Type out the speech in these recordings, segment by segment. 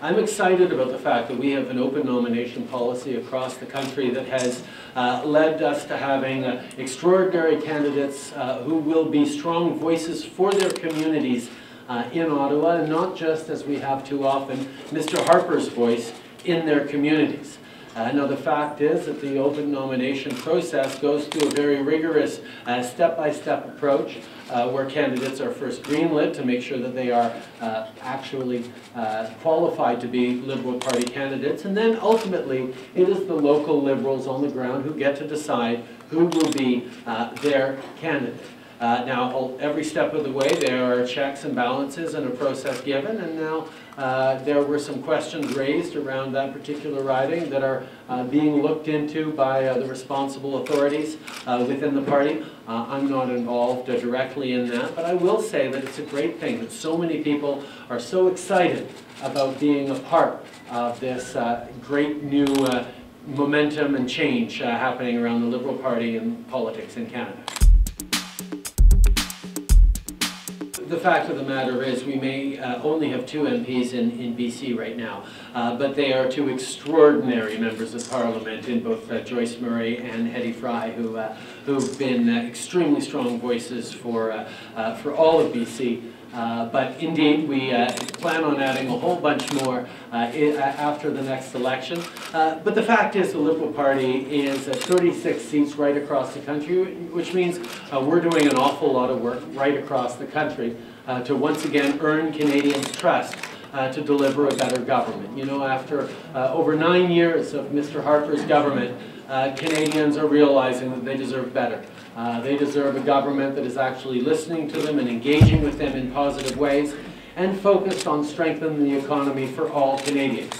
I'm excited about the fact that we have an open nomination policy across the country that has led us to having extraordinary candidates who will be strong voices for their communities in Ottawa, and not just, as we have too often, Mr. Harper's voice in their communities. Now, the fact is that the open nomination process goes through a very rigorous step-by-step approach where candidates are first greenlit to make sure that they are actually qualified to be Liberal Party candidates, and then ultimately it is the local Liberals on the ground who get to decide who will be their candidate. Now, every step of the way there are checks and balances and a process given, and now there were some questions raised around that particular riding that are being looked into by the responsible authorities within the party. I'm not involved directly in that, but I will say that it's a great thing that so many people are so excited about being a part of this great new momentum and change happening around the Liberal Party and politics in Canada. The fact of the matter is we may only have 2 MPs in BC right now, but they are 2 extraordinary members of Parliament in both Joyce Murray and Hetty Fry, who've been extremely strong voices for all of BC. But indeed, we plan on adding a whole bunch more after the next election. But the fact is the Liberal Party is at 36 seats right across the country, which means we're doing an awful lot of work right across the country to once again earn Canadians' trust to deliver a better government. You know, after over 9 years of Mr. Harper's government, Canadians are realizing that they deserve better. They deserve a government that is actually listening to them and engaging with them in positive ways and focused on strengthening the economy for all Canadians.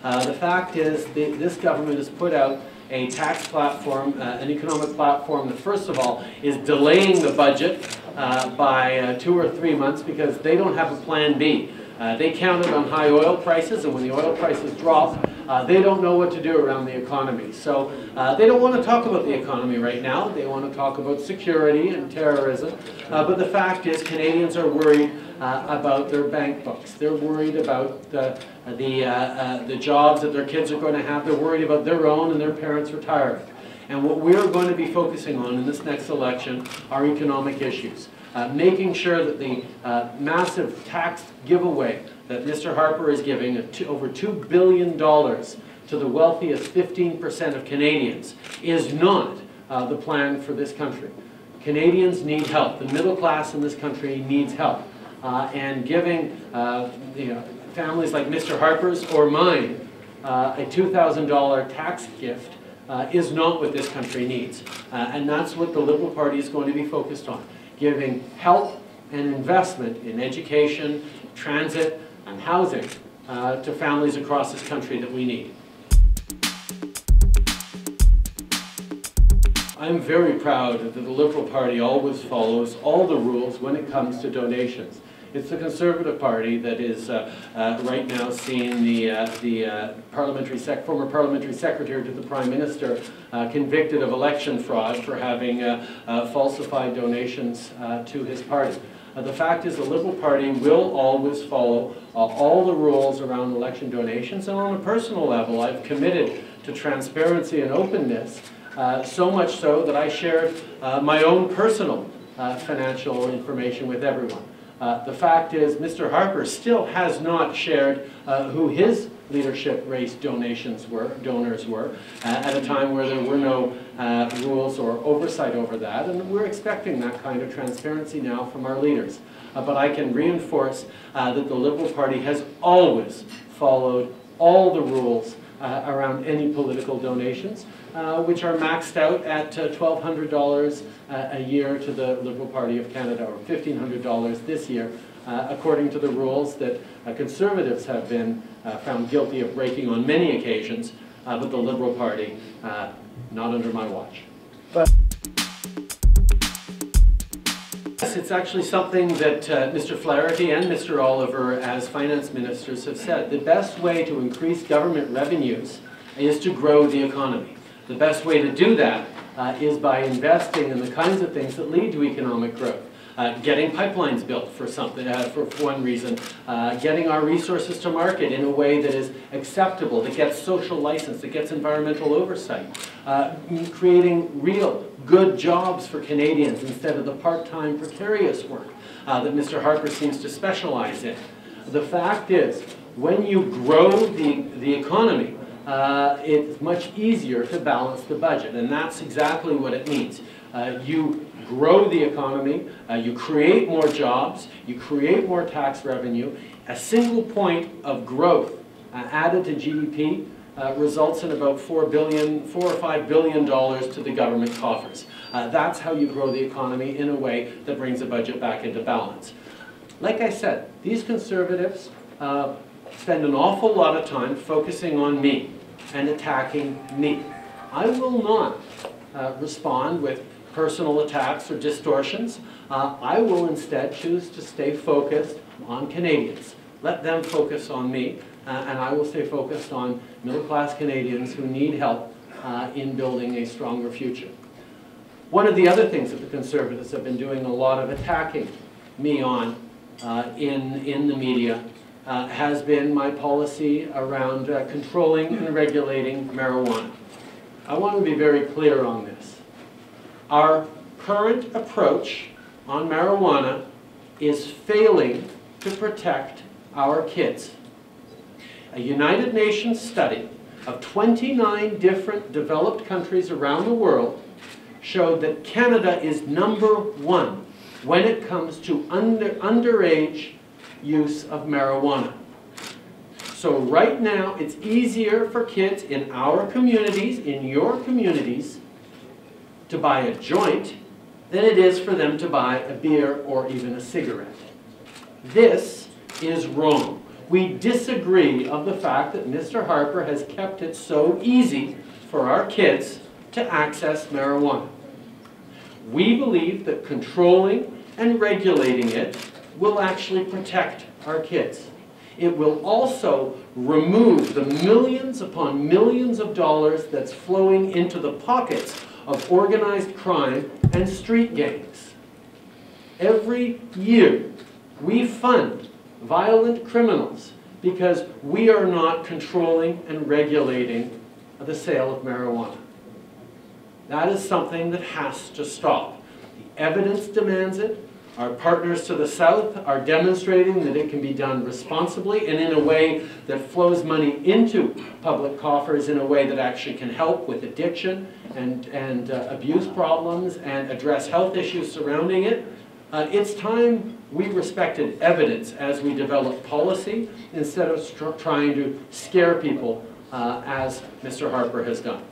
The fact is this government has put out a tax platform, an economic platform that first of all is delaying the budget by 2 or 3 months because they don't have a plan B. They counted on high oil prices, and when the oil prices drop, they don't know what to do around the economy. So they don't want to talk about the economy right now. They want to talk about security and terrorism. But the fact is Canadians are worried about their bank books. They're worried about the jobs that their kids are going to have. They're worried about their own and their parents' retirement. And what we're going to be focusing on in this next election are economic issues. Making sure that the massive tax giveaway that Mr. Harper is giving over $2 billion to the wealthiest 15% of Canadians is not the plan for this country. Canadians need help. The middle class in this country needs help. And giving families like Mr. Harper's or mine a $2,000 tax gift is not what this country needs. And that's what the Liberal Party is going to be focused on. Giving help and investment in education, transit, and housing to families across this country that we need. I'm very proud that the Liberal Party always follows all the rules when it comes to donations. It's the Conservative Party that is right now seeing the former Parliamentary Secretary to the Prime Minister convicted of election fraud for having falsified donations to his party. The fact is the Liberal Party will always follow all the rules around election donations, and on a personal level I've committed to transparency and openness, so much so that I shared my own personal financial information with everyone. The fact is Mr. Harper still has not shared who his leadership race donors were, at a time where there were no rules or oversight over that, and we're expecting that kind of transparency now from our leaders. But I can reinforce that the Liberal Party has always followed all the rules around any political donations, which are maxed out at $1,200 a year to the Liberal Party of Canada, or $1,500 this year, according to the rules that Conservatives have been found guilty of breaking on many occasions, but the Liberal Party, not under my watch. But it's actually something that Mr. Flaherty and Mr. Oliver, as finance ministers, have said. The best way to increase government revenues is to grow the economy. The best way to do that is by investing in the kinds of things that lead to economic growth. getting pipelines built for something, for one reason, getting our resources to market in a way that is acceptable, that gets social license, that gets environmental oversight, creating real good jobs for Canadians instead of the part-time precarious work that Mr. Harper seems to specialize in. The fact is, when you grow the economy, it's much easier to balance the budget, and that's exactly what it means. You grow the economy, you create more jobs, you create more tax revenue. A single point of growth added to GDP results in about $4 or $5 billion to the government coffers. That's how you grow the economy in a way that brings the budget back into balance. Like I said, these Conservatives spend an awful lot of time focusing on me and attacking me. I will not respond with personal attacks or distortions. I will instead choose to stay focused on Canadians. Let them focus on me, and I will stay focused on middle-class Canadians who need help in building a stronger future. One of the other things that the Conservatives have been doing a lot of attacking me on in the media has been my policy around controlling and regulating marijuana. I want to be very clear on this. Our current approach on marijuana is failing to protect our kids. A United Nations study of 29 different developed countries around the world showed that Canada is #1 when it comes to underage use of marijuana. So right now, it's easier for kids in our communities, in your communities, to buy a joint than it is for them to buy a beer or even a cigarette. This is wrong. We disagree of the fact that Mr. Harper has kept it so easy for our kids to access marijuana. We believe that controlling and regulating it will actually protect our kids. It will also remove the millions upon millions of dollars that's flowing into the pockets of organized crime and street gangs. Every year, we fund violent criminals because we are not controlling and regulating the sale of marijuana. That is something that has to stop. The evidence demands it. Our partners to the south are demonstrating that it can be done responsibly and in a way that flows money into public coffers in a way that actually can help with addiction and abuse problems and address health issues surrounding it. It's time we respected evidence as we develop policy instead of trying to scare people as Mr. Harper has done.